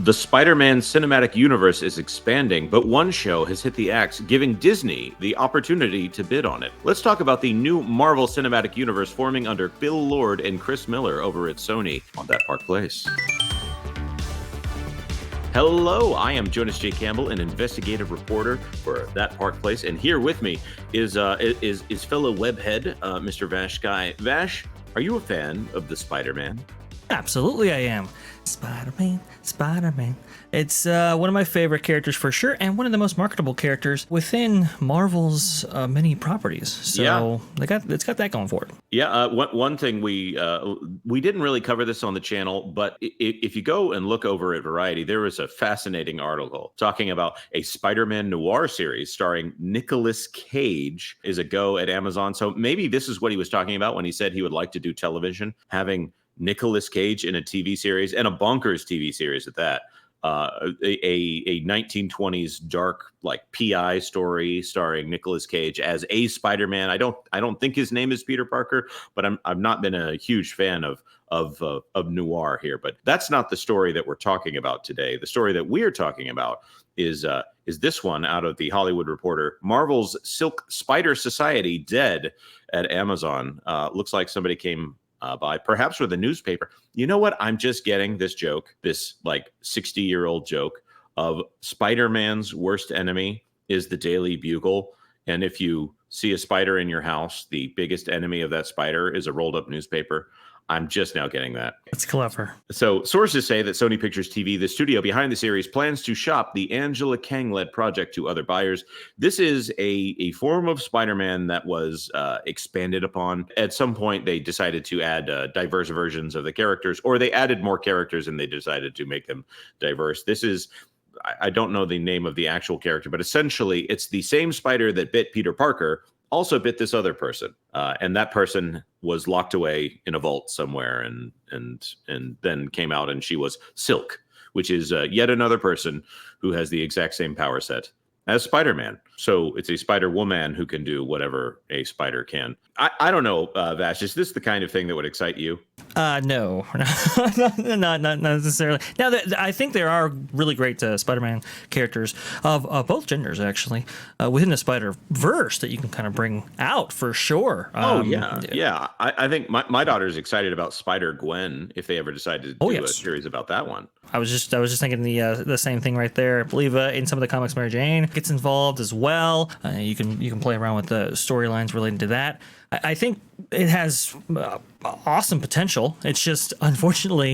The Spider-Man cinematic universe is expanding, but one show has hit the axe, giving Disney the opportunity to bid on it. Let's talk about the new Marvel Cinematic Universe forming under Phil Lord and Chris Miller over at Sony on That Park Place. Hello, I am Jonas J. Campbell, an investigative reporter for That Park Place, and here with me is fellow webhead, Mr. VashSky. Vash, are you a fan of the Spider-Man? Absolutely, I am. Spider-Man. It's one of my favorite characters for sure, and one of the most marketable characters within Marvel's many properties. So it's got that going for it. Yeah, one thing we didn't really cover this on the channel, but if you go and look over at Variety, there was a fascinating article talking about a Spider-Man noir series starring Nicolas Cage is a go at Amazon. So maybe this is what he was talking about when he said he would like to do television, having Nicolas Cage in a TV series, and a bonkers TV series at that. A 1920s dark like PI story starring Nicolas Cage as a Spider-Man. I don't think his name is Peter Parker, but I've not been a huge fan of noir here. But that's not the story that we're talking about today. The story that we're talking about is this one out of the Hollywood Reporter. Marvel's Silk Spider Society dead at Amazon. Looks like somebody came by, perhaps with a newspaper. You know what? I'm just getting this joke, this like 60-year-old joke of Spider-Man's worst enemy is the Daily Bugle. And if you see a spider in your house, the biggest enemy of that spider is a rolled up newspaper. I'm just now getting that. It's clever. So sources say that Sony Pictures TV, the studio behind the series, plans to shop the Angela Kang-led project to other buyers. This is a form of Spider-Man that was expanded upon. At some point, they decided to add diverse versions of the characters, or they added more characters and they decided to make them diverse. This is, I don't know the name of the actual character, but essentially it's the same spider that bit Peter Parker also bit this other person, and that person was locked away in a vault somewhere, and then came out, and she was Silk, which is yet another person who has the exact same power set as Spider-Man. So it's a Spider-Woman who can do whatever a spider can. I don't know, Vash, is this the kind of thing that would excite you? No, not necessarily. Now, I think there are really great Spider-Man characters of both genders, actually, within the Spider-Verse that you can kind of bring out for sure. Yeah. I think my daughter's excited about Spider-Gwen if they ever decide to do a series about that one. I was just thinking the same thing right there. I believe in some of the comics, Mary Jane gets involved as well. You can play around with the storylines related to that. I think it has awesome potential. It's just, unfortunately,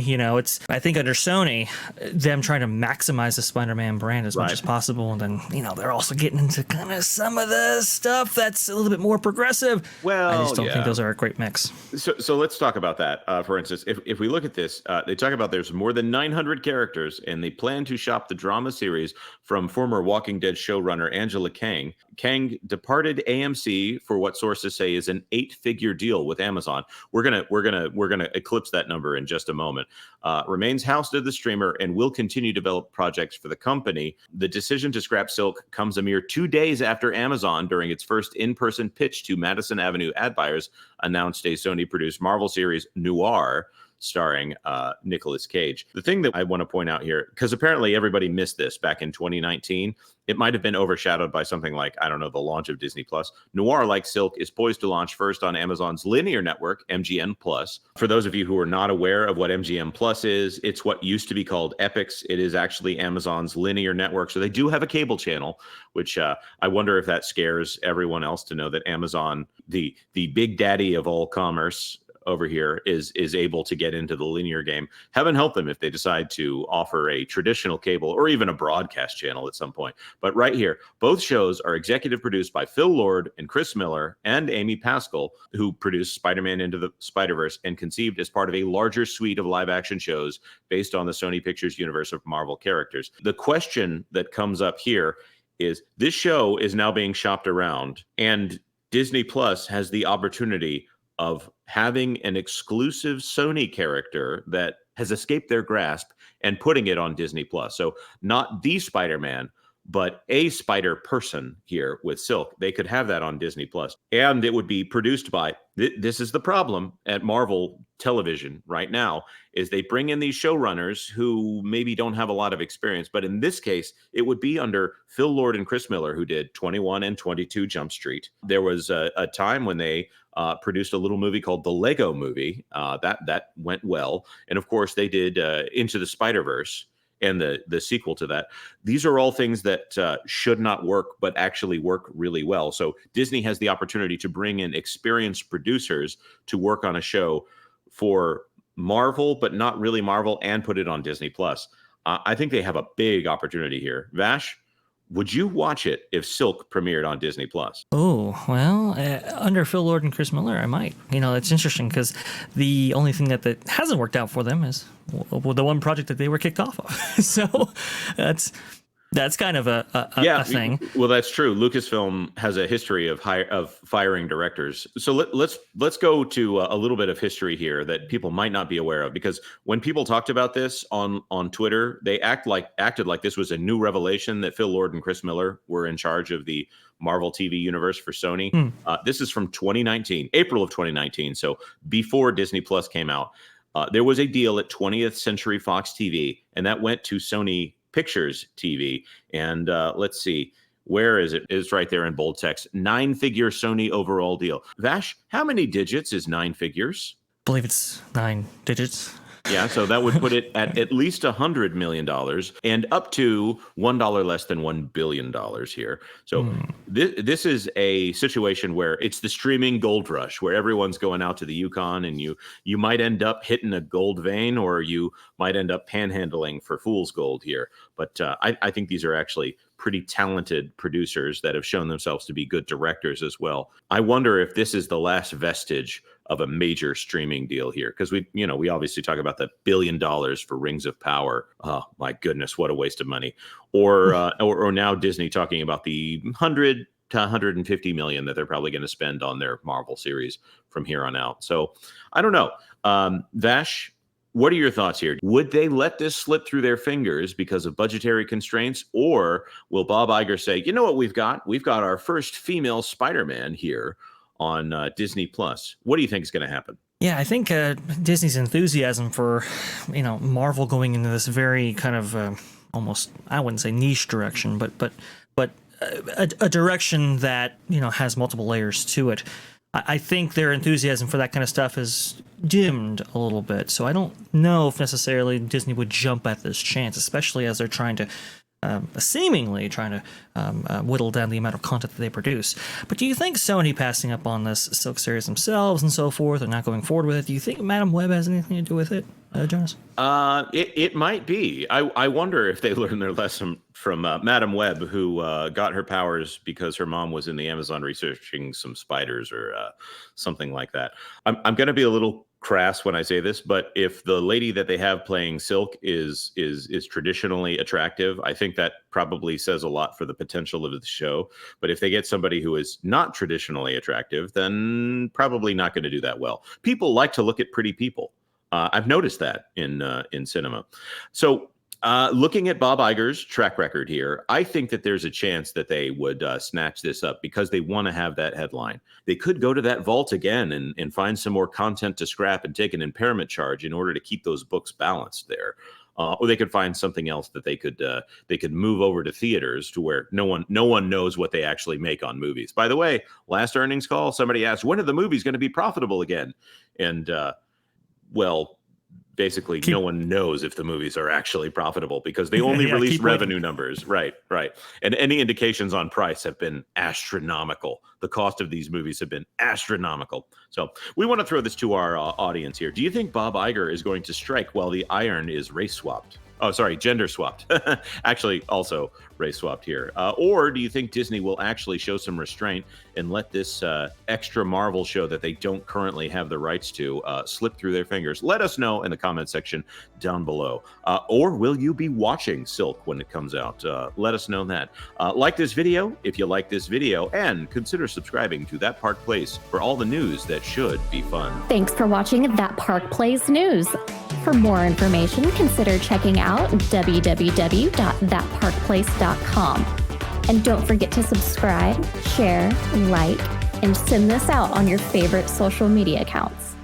I think under Sony, them trying to maximize the Spider-Man brand as much as possible. And then, they're also getting into kind of some of the stuff that's a little bit more progressive. Well, I just don't think those are a great mix. So let's talk about that. For instance, if we look at this, they talk about there's more than 900 characters, and they plan to shop the drama series from former Walking Dead showrunner Angela Kang. Kang departed AMC for what sources say is an 8-figure deal with Amazon. We're gonna eclipse that number in just a moment. Remains housed at the streamer and will continue to develop projects for the company. The decision to scrap Silk comes a mere 2 days after Amazon, during its first in-person pitch to Madison Avenue ad buyers, announced a Sony-produced Marvel series Noir starring Nicolas Cage. The thing that I want to point out here, because apparently everybody missed this back in 2019, it might have been overshadowed by something like, I don't know, the launch of Disney Plus. Noir, like Silk, is poised to launch first on Amazon's linear network, MGM Plus. For those of you who are not aware of what MGM Plus is, it's what used to be called Epix. It is actually Amazon's linear network. So they do have a cable channel, which I wonder if that scares everyone else to know that Amazon, the big daddy of all commerce over here, is able to get into the linear game. Heaven help them if they decide to offer a traditional cable or even a broadcast channel at some point. But right here, both shows are executive produced by Phil Lord and Chris Miller and Amy Pascal, who produced Spider-Man Into the Spider-Verse, and conceived as part of a larger suite of live-action shows based on the Sony Pictures universe of Marvel characters. The question that comes up here is, this show is now being shopped around, and Disney Plus has the opportunity of having an exclusive Sony character that has escaped their grasp and putting it on Disney Plus. So not the Spider-Man, but a spider person here with Silk, they could have that on Disney Plus, and it would be produced by. This is the problem at Marvel Television right now, is they bring in these showrunners who maybe don't have a lot of experience, but in this case, it would be under Phil Lord and Chris Miller, who did 21 and 22 Jump Street. There was a time when they produced a little movie called The Lego Movie. That went well. And of course, they did Into the Spider-Verse and the sequel to that. These are all things that should not work, but actually work really well. So Disney has the opportunity to bring in experienced producers to work on a show for Marvel, but not really Marvel, and put it on Disney Plus. I think they have a big opportunity here. Vash, would you watch it if Silk premiered on Disney Plus? Oh, well, under Phil Lord and Chris Miller, I might. It's interesting because the only thing that hasn't worked out for them is the one project that they were kicked off of. So that's kind of a thing. Well, that's true. Lucasfilm has a history of firing directors. So let's go to a little bit of history here that people might not be aware of, because when people talked about this on Twitter, they acted like this was a new revelation that Phil Lord and Chris Miller were in charge of the Marvel TV universe for Sony. This is from 2019, April of 2019. So before Disney Plus came out, there was a deal at 20th Century Fox TV, and that went to Sony Pictures TV. And let's see, where is it? It's right there in bold text. 9-figure Sony overall deal. Vash, how many digits is 9 figures? I believe it's 9 digits. Yeah, so that would put it at least $100 million and up to $1 less than $1 billion here. So this is a situation where it's the streaming gold rush, where everyone's going out to the Yukon, and you might end up hitting a gold vein, or you might end up panhandling for fool's gold here. But I think these are actually pretty talented producers that have shown themselves to be good directors as well. I wonder if this is the last vestige of a major streaming deal here, because we obviously talk about the $1 billion for Rings of Power. Oh my goodness, what a waste of money. Or now Disney talking about the 100 to 150 million that they're probably going to spend on their Marvel series from here on out. So I don't know. Vash, what are your thoughts here? Would they let this slip through their fingers because of budgetary constraints, or will Bob Iger say, you know what we've got? We've got our first female Spider-Man here on Disney Plus. What do you think is going to happen? Yeah, I think Disney's enthusiasm for, Marvel going into this very kind of almost, I wouldn't say niche direction, but a direction that, has multiple layers to it. I think their enthusiasm for that kind of stuff is dimmed a little bit. So I don't know if necessarily Disney would jump at this chance, especially as they're seemingly trying to whittle down the amount of content that they produce. But do you think Sony passing up on this Silk series themselves and so forth, and not going forward with it, do you think Madam Web has anything to do with it, Jonas? It might be. I wonder if they learned their lesson from Madam Web, who got her powers because her mom was in the Amazon researching some spiders or something like that. I'm going to be a little crass when I say this, but if the lady that they have playing Silk is traditionally attractive, I think that probably says a lot for the potential of the show. But if they get somebody who is not traditionally attractive, then probably not going to do that well. People like to look at pretty people. I've noticed that in cinema. So looking at Bob Iger's track record here, I think that there's a chance that they would snatch this up because they want to have that headline. They could go to that vault again and find some more content to scrap and take an impairment charge in order to keep those books balanced there. Or they could find something else that they could move over to theaters to where no one knows what they actually make on movies. By the way, last earnings call, somebody asked, when are the movies going to be profitable again? And basically no one knows if the movies are actually profitable because they only release revenue numbers. Right. And any indications on price have been astronomical. The cost of these movies have been astronomical. So we want to throw this to our audience here. Do you think Bob Iger is going to strike while the iron is race swapped? Oh, sorry, gender swapped. Actually, also race swapped here. Or do you think Disney will actually show some restraint and let this extra Marvel show that they don't currently have the rights to slip through their fingers? Let us know in the comment section down below. Or will you be watching Silk when it comes out? Let us know that. Like this video if you like this video, and consider subscribing to That Park Place for all the news that should be fun. Thanks for watching That Park Place News. For more information, consider checking out www.thatparkplace.com. And don't forget to subscribe, share, like, and send this out on your favorite social media accounts.